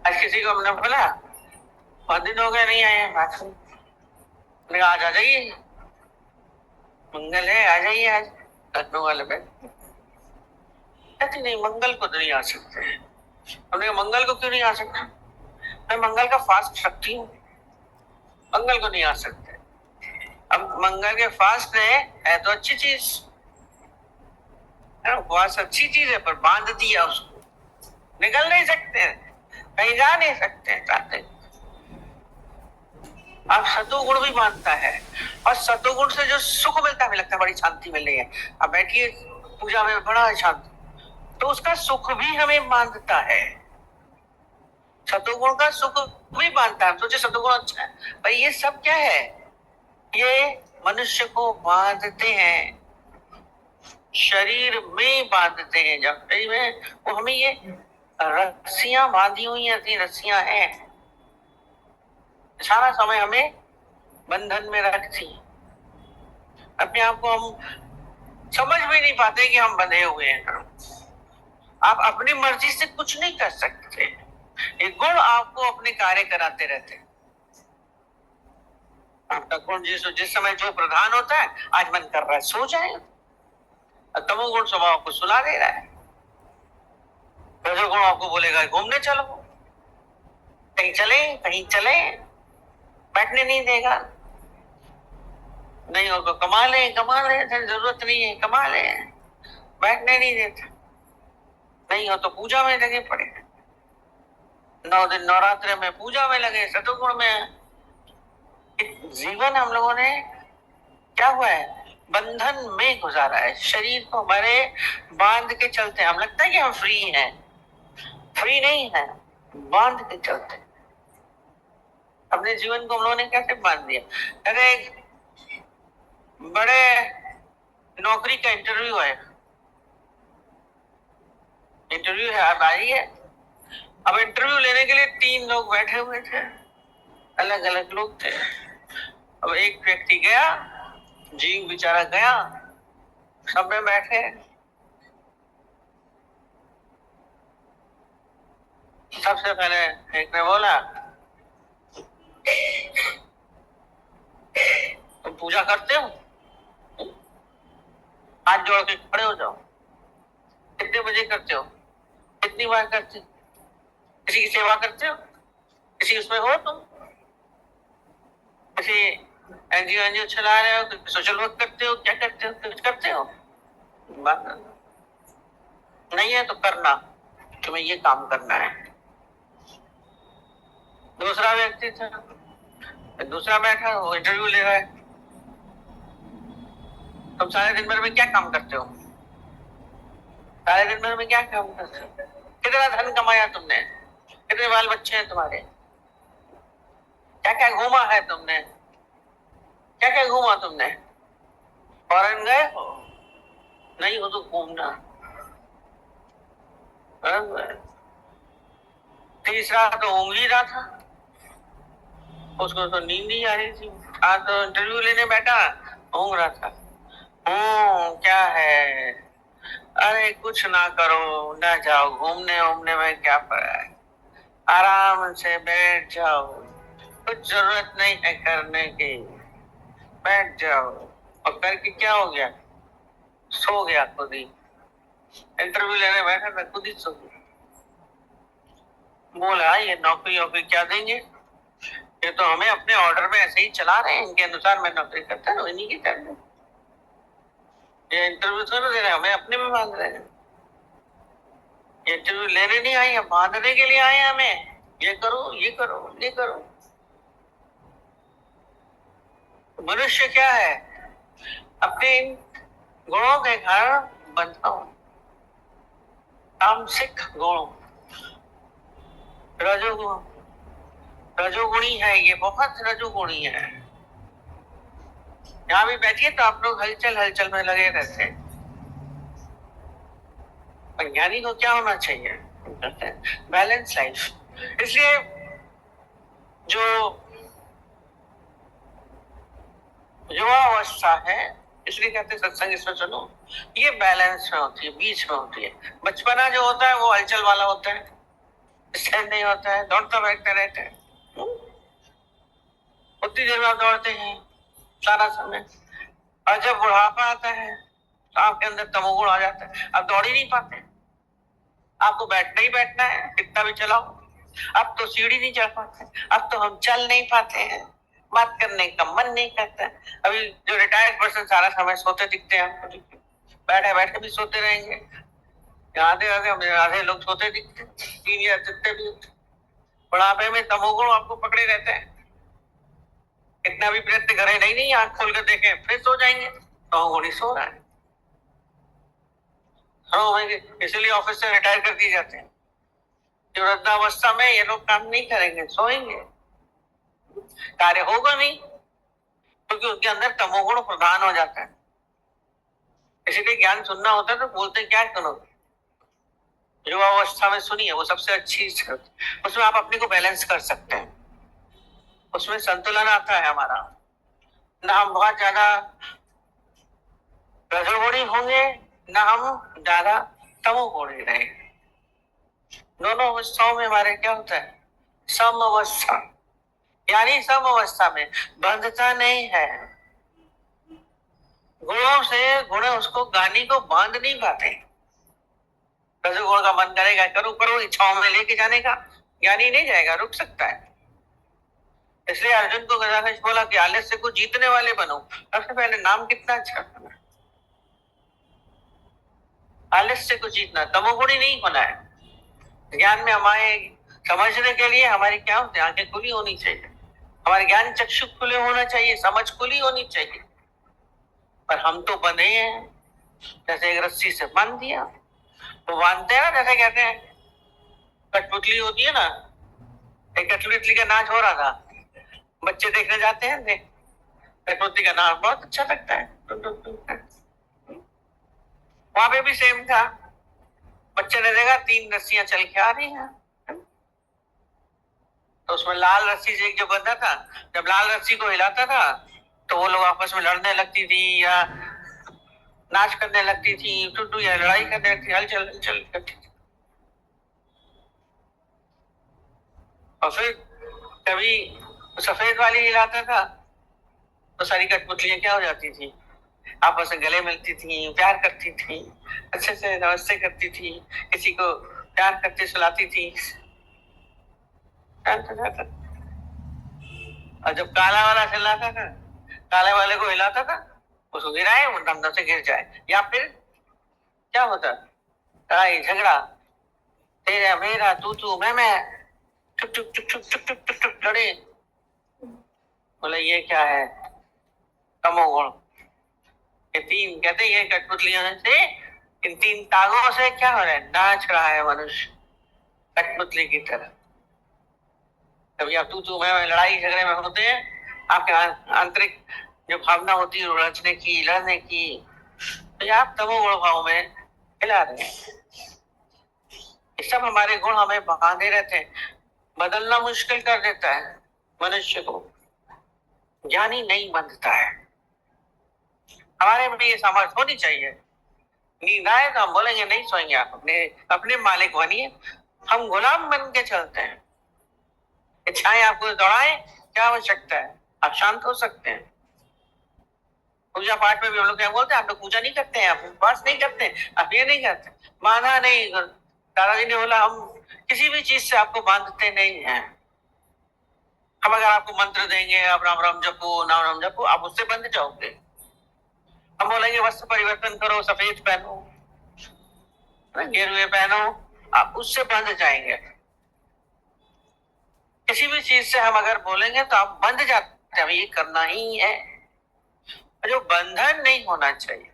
आज किसी को हमने बोला बहुत दिन हो गए नहीं आए बात सुन, आज आ जाइए, मंगल है, आ जाइए आज लखनऊ वाले पे। कहती नहीं, मंगल को तो नहीं आ सकते। हमने कहा मंगल को क्यों नहीं आ सकते? मैं मंगल का फास्ट रखती हूँ, मंगल को नहीं आ सकते। अब मंगल के फास्ट है तो अच्छी चीज, उपवास अच्छी चीज है, पर बांध दिया उसको, निकल नहीं सकते, कहीं जा नहीं सकते चाहते। अब सतोगुण भी बांधता है, और सतोगुण से जो सुख मिलता है, हमें लगता है बड़ी शांति मिल रही है, अब बैठिए पूजा में बड़ा शांति, तो उसका सुख भी हमें बांधता है। सतोगुण का सुख भी बांधता है। सोचे सतोगुण अच्छा है, पर ये सब क्या है? ये मनुष्य को बांधते हैं, शरीर में बांधते हैं। जब शरीर में वो हमें ये रस्सियां बांधी हुई ऐसी रस्सियां हैं, सारा समय हमें बंधन में रखती। अपने आप को हम समझ भी नहीं पाते कि हम बंधे हुए हैं। आप अपनी मर्जी से कुछ नहीं कर सकते, ये गुण आपको अपने कार्य कराते रहते। आपका गुण जिस समय जो प्रधान होता है, आज मन कर रहा है सो जाए, तमोगुण स्वभाव को सुला दे रहा है, रजोगुण आपको बोलेगा घूमने चलो, कहीं चले, बैठने नहीं देगा, नहीं हो तो कमा ले, जरूरत नहीं है, कमा ले, बैठने नहीं देता, नहीं हो तो पूजा में लगे पड़े, 9 दिन नवरात्र में पूजा में लगे, सतोगुण में। जीवन हम लोगों ने क्या हुआ है? बंधन में गुजारा है, शरीर को हमारे बांध के चलते हैं। हम लगता है कि हम फ्री हैं, फ्री नहीं है, बांध के चलते। अपने जीवन को हम लोगों ने कैसे बांध दिया? अरे बड़े नौकरी का इंटरव्यू है, आप आइए। अब इंटरव्यू लेने के लिए 3 लोग बैठे हुए थे, अलग अलग लोग थे। अब एक व्यक्ति गया, जीव बेचारा गया, सब में बैठे, सबसे पहले एक ने बोला तुम पूजा करते हो? हाथ जोड़ के खड़े हो जाओ। कितने बजे करते हो? कितनी बार करते हो? किसी की सेवा करते हो? किसी उसमें हो तुम? किसी एनजीओ चला रहे हो? सोशल वर्क करते हो? क्या करते हो? कुछ करते हो? नहीं है तो करना, तुम्हें ये काम करना है। दूसरा व्यक्ति था, दूसरा बैठा, वो इंटरव्यू ले रहा है। तुम सारे दिन भर में क्या काम करते हो? सारे दिन भर में क्या काम करते हो? कितना धन कमाया तुमने? कितने बाल बच्चे हैं तुम्हारे? क्या क्या घूमा है तुमने? क्या क्या घूमा तुमने? फॉरेन गए हो? नहीं हो तो घूमना। तीसरा तो ऊँघ ही रहा था, उसको तो नींद ही आ रही थी। आज तो इंटरव्यू लेने बैठा, ऊँघ रहा था। क्या है? अरे कुछ ना करो, ना जाओ घूमने वूमने में, क्या पड़ा है, आराम से बैठ जाओ, कुछ जरूरत नहीं है करने की, बैठ जाओ। और करके क्या हो गया? सो गया खुद ही। इंटरव्यू लेने बैठा था, खुद ही सो गया। बोला ये नौकरी वोकरी क्या देंगे, ये तो हमें अपने ऑर्डर में ऐसे ही चला रहे हैं, इनके अनुसार मैं नौकरी करता हूँ, इन्हीं की कर दो। ये इंटरव्यू थोड़ा दे रहे हैं, हमें अपने में बांध रहे हैं। इंटरव्यू लेने नहीं आए, बांधने के लिए आए हमें, ये करो, ये करो, ये करो। मनुष्य क्या है? अपने इन गुणों के कारण बनता हूं, तामसिक गुण, रजोगुण, रजोगुणी है, ये बहुत रजोगुणी है। यहाँ भी बैठिए तो आप लोग हलचल हलचल में लगे रहते हैं। ज्ञानी को क्या होना चाहिए? Balance life. इसलिए जो युवा अवस्था है, इसलिए कहते हैं सत्संग इसमें चलो, ये बैलेंस में होती है, बीच में होती है। बचपना जो होता है वो हलचल वाला होता है, स्टैंड नहीं होता है, दौड़ता बैठता रहता है। उतनी देर में आप दौड़ते हैं सारा समय, और जब बुढ़ापा आता है तो आपके अंदर तमोगुण आ जाता है, आप दौड़ ही नहीं पाते। आपको बैठना ही बैठना है, कितना भी चलाओ। अब तो सीढ़ी नहीं चढ़ पाते, अब तो हम चल नहीं पाते हैं, बात करने का मन नहीं करता। अभी जो रिटायर्ड पर्सन सारा समय सोते दिखते हैं आपको, बैठे बैठे भी सोते रहेंगे। आधे आधे आधे लोग सोते दिखते हैं, सीनियर जितने भी। बुढ़ापे में तमोगुण आपको पकड़े रहते हैं, इतना भी प्रयत्न करें नहीं आंख खोल कर देखें फिर सो जाएंगे, तमोगुण ही सो रहा है। इसलिए ऑफिस से रिटायर कर दिए जाते हैं। जो वृद्धावस्था में ये लोग काम नहीं करेंगे, सोएंगे, कार्य होगा नहीं, क्योंकि उनके अंदर तमोगुण प्रधान हो जाता है। इसीलिए ज्ञान सुनना होता है तो बोलते क्या सुनोगे, युवावस्था में सुनिए, वो सबसे अच्छी, उसमें आप अपने को बैलेंस कर सकते हैं, उसमें संतुलन आता है हमारा। ना हम बहुत ज्यादा रजोगुणी होंगे, ना हम ज्यादा तमोगुणी रहेंगे। दोनों अवस्थाओं में हमारे क्या होता है, सम अवस्था, यानी सम अवस्था में बंधता नहीं है। गुणों से गुण उसको गानी को बांध नहीं पाते। रजोगुण का मन करेगा करो करो, इच्छाओं में लेके जाने का, ज्ञानी नहीं जाएगा, रुक सकता है। इसलिए अर्जुन को गदाधर बोला कि आलस्य को जीतने वाले बनो। सबसे पहले नाम कितना अच्छा बना, आलस्य को जीतना, तमोगुणी नहीं होना है। ज्ञान में हमारे समझने के लिए हमारी क्या होती है, आंखें खुली होनी चाहिए, हमारे ज्ञान चक्षु खुले होना चाहिए, समझ खुली होनी चाहिए। पर हम तो बंधे हैं, जैसे एक रस्सी से बांध दिया। तो बांधते हैं ना, जैसे कहते हैं कठपुतली होती है ना, एक कठपुतली का नाच हो रहा था, बच्चे देखने जाते हैं, कठपुतली का नाच बहुत अच्छा लगता है। वहां पे भी सेम था, बच्चे ने देखा 3 रस्सियां चल के आ रही हैं, तो उसमें लाल रस्सी से एक जो बंधा था, जब लाल रस्सी को हिलाता था तो वो लोग आपस में लड़ने लगती थी या नाच करने लगती थी, टुटू या लड़ाई करने लगती, हलचल हलचल करती थी। और फिर कभी सफेद वाली हिलाता था तो सारी कठपुतलियां क्या हो जाती थी, आपस में गले मिलती थी, प्यार करती थी, अच्छे से नमस्ते करती थी, किसी को प्यार करते सुलाती थी। और जब काला वाला चिल्लाता था, काले वाले को हिलाता था, उसको गिराए वो दम से गिर जाए, या फिर क्या होता, लड़ाई झगड़ा, तेरा मेरा तू मैं, टुक टुक टुक टुक टुक टुक टुक टुक लड़े। बोले ये क्या है, तमोगुण। ये 3 कहते ये कठपुतलियों से, इन 3 तागों से क्या हो रहा है, नाच रहा है मनुष्य कठपुतली की तरह। कभी आप तू मैं लड़ाई झगड़े में होते हैं, आपके आंतरिक जो भावना होती है रचने की, लड़ने की, तो आप तमोगुण भाव में हिला रहे हैं। ये सब हमारे गुण हमें बांधे रहते हैं, बदलना मुश्किल कर देता है मनुष्य को। ज्ञानी नहीं बंधता है। हमारे में ये सामर्थ्य होनी चाहिए, नींद आए तो हम बोलेंगे नहीं सोएंगे, आप अपने मालिक बनिए। हम गुलाम बन के चलते हैं, इच्छाएं आपको दौड़ाएं, क्या आवश्यकता है, आप शांत हो सकते हैं। पूजा पाठ में भी हम लोग क्या बोलते हैं, आप लोग पूजा नहीं करते हैं, आप उपवास नहीं करते, आप ये नहीं करते, माना नहीं। दादाजी ने बोला हम किसी भी चीज से आपको बांधते नहीं है। हम अगर आपको मंत्र देंगे, आप राम राम जपो, नाम राम जपो, आप उससे बंध जाओगे। हम बोलेंगे वस्त्र परिवर्तन करो, सफेद पहनो, गेरुए पहनो, आप उससे बंध जाएंगे। किसी भी चीज से हम अगर बोलेंगे तो आप बंध जाते हैं, ये करना ही है। जो बंधन नहीं होना चाहिए,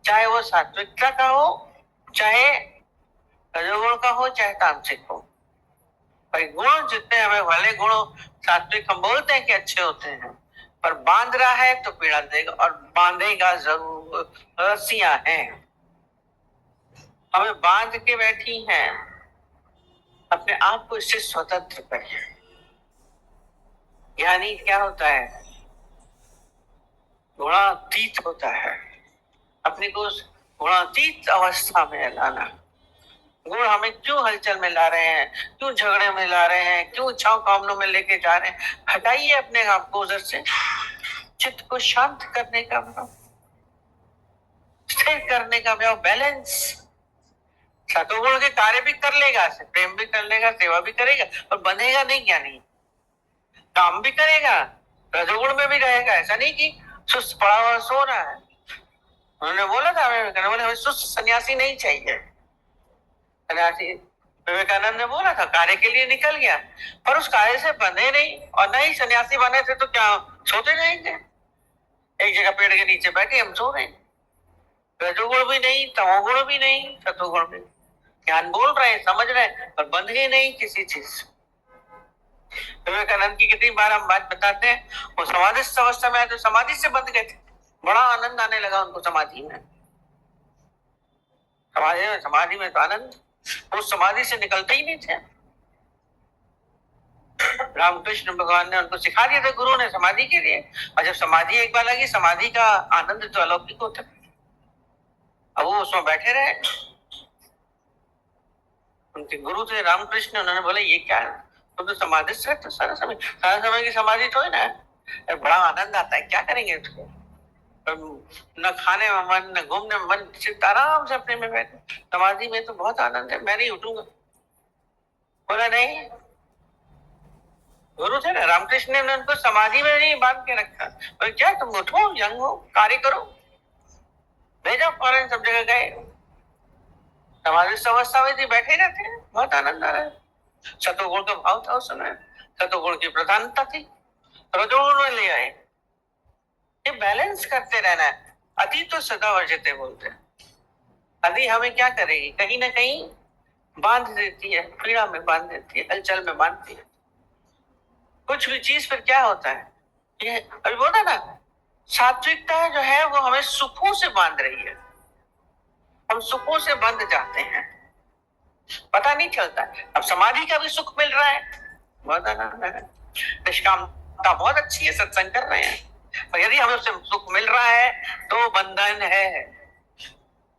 चाहे वो सात्विकता का हो, चाहे रजोगुण का हो, चाहे तामसिक हो। भाई गुण जितने हमें भले गुण सात्विक हम बोलते हैं कि अच्छे होते हैं, पर बांध रहा है तो पीड़ा देगा, और बांधेगा जरूर। रस्सियां हैं, हमें बांध के बैठी हैं। अपने आप को इससे स्वतंत्र करिए। यानी क्या होता है, गुणातीत होता है, अपने को गुणातीत अवस्था में लाना। गुण हमें क्यों हलचल में ला रहे हैं, क्यों झगड़े में ला रहे हैं, क्यों इच्छाओं कामनों में लेके जा रहे हैं। हटाइए अपने आप को उधर से, चित्त को शांत करने का भाव, स्थिर करने का भाव, बैलेंस। सतोगुण के कार्य भी कर लेगा, प्रेम भी कर लेगा, सेवा भी करेगा, और बनेगा नहीं क्या नहीं, काम भी करेगा, रजोगुण में भी रहेगा। ऐसा नहीं कि सुस्त पड़ा हुआ सो रहा है। उन्होंने बोला था हमें सुस्त सन्यासी नहीं चाहिए। सन्यासी विवेकानंद ने बोला था कार्य के लिए निकल गया, पर उस कार्य से बने नहीं, और नहीं सन्यासी बने थे तो क्या सोते रहेंगे एक जगह पेड़ के नीचे बैठे हम सो रहे हैं। रजोगुण भी नहीं, तमोगुण भी नहीं, सतोगुण भी। ज्ञान बोल रहे हैं, समझ रहे हैं, पर बंध गए नहीं किसी चीज से। विवेकानंद की कितनी बार हम बात बताते हैं, वो समाधिस्थ अवस्था में आए तो समाधि से बंध गए थे, बड़ा आनंद आने लगा उनको समाधि में। समाधि में तो आनंद, वो समाधि से निकलते ही नहीं थे। रामकृष्ण भगवान ने उनको सिखा दिया था, गुरु ने, समाधि के लिए। और जब समाधि एक बार लगी, समाधि का आनंद तो अलौकिक होता है। अब वो उसमें बैठे रहे, उनके गुरु थे रामकृष्ण, उन्होंने बोला ये क्या है, तुम तो समाधि से तो सारा समय की समाधि तो है ना, बड़ा आनंद आता है, क्या करेंगे उसको, न खाने में मन, न घूमने में मन, सिर्फ आराम से अपने में बैठे। समाधि में तो बहुत आनंद है, मैं नहीं उठूंगा। बोला नहीं, गुरु थे ना रामकृष्ण ने उनको समाधि में नहीं बांध के रखा। बोले क्या तुम उठो, यंग हो, कार्य करो, भेजो फॉरेन, सब जगह गए, समाधि अवस्था में थी, बैठे रहते, बहुत आनंद आ रहा है। सतोगुण का भाव था उस समय, सतोगुण की प्रधानता थी, रजोगुण में ले आए। ये बैलेंस करते रहना है। अति तो सदा वर्जते बोलते हैं, अति हमें क्या करेगी, कहीं ना कहीं बांध देती है, पीड़ा में बांध देती है, हलचल में बांधती है। कुछ भी चीज फिर क्या होता है, ये अभी बोला ना, सात्विकता जो है वो हमें सुखों से बांध रही है, हम सुखों से बंध जाते हैं, पता नहीं चलता। अब समाधि का भी सुख मिल रहा है, बहुत आनंद है, निष्कामता बहुत अच्छी है, सत्संग कर रहे हैं, पर यदि हमें उससे सुख मिल रहा है तो बंधन है।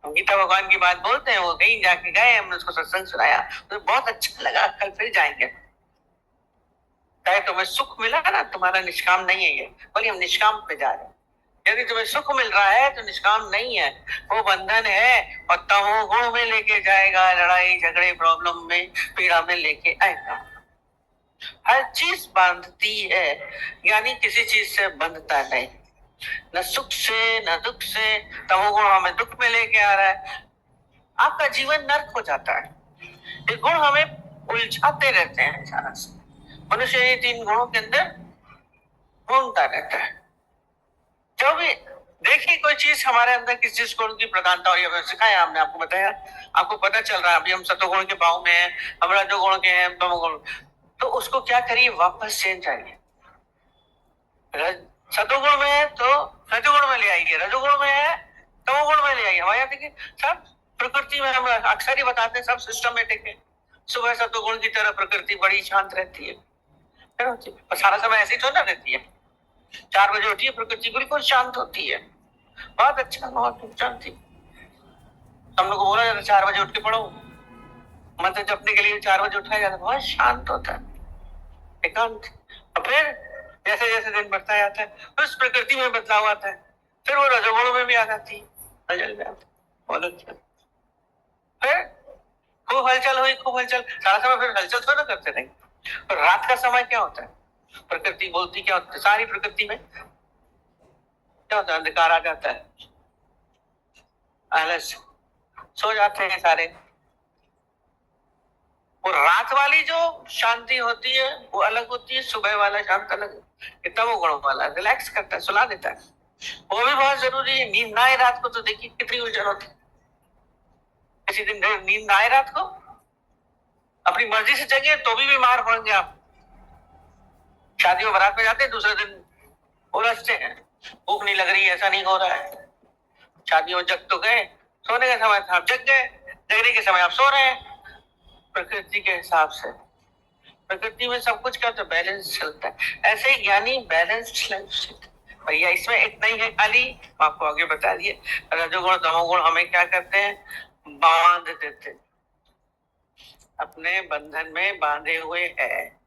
गीता भगवान की बात बोलते हैं, वो कहीं जाके गए, हमने उसको सत्संग सुनाया तो बहुत अच्छा लगा, कल फिर जाएंगे। चाहे तुम्हें सुख मिला ना, तुम्हारा निष्काम नहीं है ये, बोलिए हम निष्काम पे जा रहे हैं। यदि तुम्हें सुख मिल रहा है तो निष्काम नहीं है, वो बंधन है, और तमोगुण में लेके जाएगा, लड़ाई झगड़े प्रॉब्लम में, पीड़ा में लेके आएगा। हर चीज बांधती है, यानी किसी चीज से बंधता नहीं, न सुख से न दुख से। तमोगुण हमें दुख में लेके आ रहा है, आपका जीवन नर्क हो जाता है। ये गुण हमें उलझाते रहते हैं अचानक से। मनुष्य ये तीन गुणों के अंदर घूमता रहता है। जो भी देखिए कोई चीज हमारे अंदर किस चीज गुण की प्रधानता हो, हमें सिखाया, हमने आपको बताया, आपको पता चल रहा है अभी हम सतोगुण के भाव में हैं, हम रजोगुण के हैं, तमोगुण, तो उसको क्या करिए, वापस चेंज आइए। सतोगुण में है तो रजोगुण में ले आइए, रजोगुण में है तमोगुण में ले आइए। हमारे यहाँ देखिए सब प्रकृति में, हम अक्सर ही बताते हैं, सब सिस्टमेटिक है। सुबह सतोगुण की तरह प्रकृति बड़ी शांत रहती है, और सारा समय ऐसी थोड़ा ना रहती है। 4 बजे उठी है, प्रकृति बिल्कुल शांत होती है, बहुत अच्छा, बहुत शांति। हम लोग को बोला जाता 4 बजे उठ के पढ़ो, मंत्र जपने के लिए 4 बजे उठाया जाता, बहुत शांत होता है, एकांत। और फिर जैसे जैसे दिन बढ़ता जाता है, तो उस प्रकृति में बदलाव आता है, फिर वो रजोगुण में भी आ जाती है, हलचल में आती, बहुत अच्छा। फिर खूब हलचल हुई, खूब हलचल, सारा समय फिर हलचल थोड़ा करते रहेंगे। और रात का समय क्या होता है, प्रकृति बोलती क्या होता है, सारी प्रकृति में क्या होता है, अंधकार आ जाता है, आलस, सो जाते हैं सारे। वो रात वाली जो शांति होती है वो अलग होती है, सुबह वाला शांत अलग है। तमोगुण वाला रिलैक्स करता है, सुला देता है, वो भी बहुत जरूरी है। नींद ना आए रात को तो देखिए कितनी उलझन होती है। किसी दिन नींद ना आए रात को, अपनी मर्जी से जगे तो भी बीमार पड़ेंगे आप। शादियों बारात में जाते हैं, दूसरे दिन उलझते हैं, भूख नहीं लग रही, ऐसा नहीं हो रहा है। शादियों जग तो गए, सोने के समय आप जग गए, जगने के समय आप सो रहे हैं, प्रकृति के हिसाब से। प्रकृति में सब कुछ क्या होता है, बैलेंस चलता है। ऐसे ही ज्ञानी बैलेंस्ड लाइफ भैया, इसमें इतना ही है खाली, आपको आगे बता दिए। रजोगुण तमोगुण हमें क्या करते हैं, बांध देते हैं। अपने बंधन में बांधे हुए है।